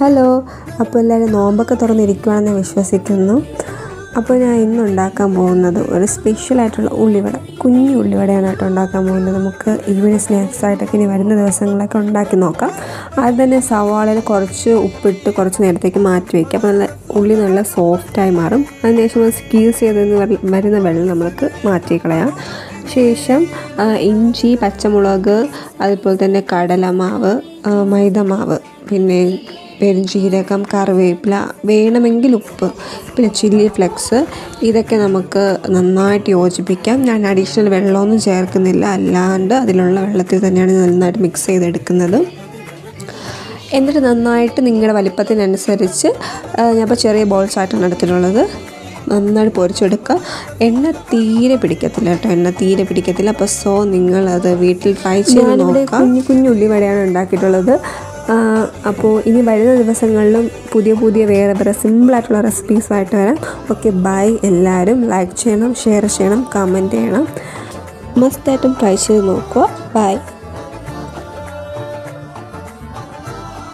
Hello, അപ്പോൾ എല്ലാവരും നോമ്പൊക്കെ തുറന്നിരിക്കുകയാണെന്ന് വിശ്വസിക്കുന്നു. അപ്പോൾ ഞാൻ ഇന്ന് ഉണ്ടാക്കാൻ പോകുന്നത് ഒരു സ്പെഷ്യലായിട്ടുള്ള ഉള്ളിവട, കുഞ്ഞു ഉള്ളിവടയാണ് കേട്ടോ ഉണ്ടാക്കാൻ പോകുന്നത്. നമുക്ക് ഈവനിങ് സ്നാക്സ് ആയിട്ടൊക്കെ ഇനി വരുന്ന ദിവസങ്ങളിലൊക്കെ ഉണ്ടാക്കി നോക്കാം. ആദ്യം തന്നെ സവാളയിൽ കുറച്ച് ഉപ്പിട്ട് കുറച്ച് നേരത്തേക്ക് മാറ്റി വയ്ക്കുക. അപ്പോൾ ഉള്ളി നല്ല സോഫ്റ്റായി മാറും. അതിനുശേഷം സ്ക്വീസ് ചെയ്ത് വരുന്ന വെള്ളം നമുക്ക് മാറ്റി കളയാം. ശേഷം ഇഞ്ചി, പച്ചമുളക്, അതുപോലെ തന്നെ കടലമാവ്, മൈദമാവ്, പിന്നെ പെരുംജീരകം, കറിവേപ്പില, വേണമെങ്കിൽ ഉപ്പ്, പിന്നെ ചില്ലി ഫ്ലെക്സ്, ഇതൊക്കെ നമുക്ക് നന്നായിട്ട് യോജിപ്പിക്കാം. ഞാൻ അഡീഷണൽ വെള്ളമൊന്നും ചേർക്കുന്നില്ല, അല്ലാണ്ട് അതിലുള്ള വെള്ളത്തിൽ തന്നെയാണ് നന്നായിട്ട് മിക്സ് ചെയ്തെടുക്കുന്നത്. എന്നിട്ട് നന്നായിട്ട് നിങ്ങളുടെ വലിപ്പത്തിനനുസരിച്ച് ഞാനിപ്പോൾ ചെറിയ ബോൾസായിട്ടാണ് എടുത്തിട്ടുള്ളത്. നന്നായിട്ട് പൊരിച്ചെടുക്കുക. എണ്ണ തീരെ പിടിക്കത്തില്ല കേട്ടോ, എണ്ണ തീരെ പിടിക്കത്തില്ല. അപ്പോൾ നിങ്ങളത് വീട്ടിൽ ട്രൈ ചെയ്ത് നോക്കാം. കുഞ്ഞു ഉള്ളിവടയാണ് ഉണ്ടാക്കിയിട്ടുള്ളത്. അപ്പോൾ ഇനി വരുന്ന ദിവസങ്ങളിലും പുതിയ വേറെ സിമ്പിളായിട്ടുള്ള റെസിപ്പീസായിട്ട് വരാം. Okay, bye. എല്ലാവരും ലൈക്ക് ചെയ്യണം, ഷെയർ ചെയ്യണം, കമൻറ്റ് ചെയ്യണം. മസ്റ്റായിട്ടും ട്രൈ ചെയ്ത് നോക്കുക. ബൈ.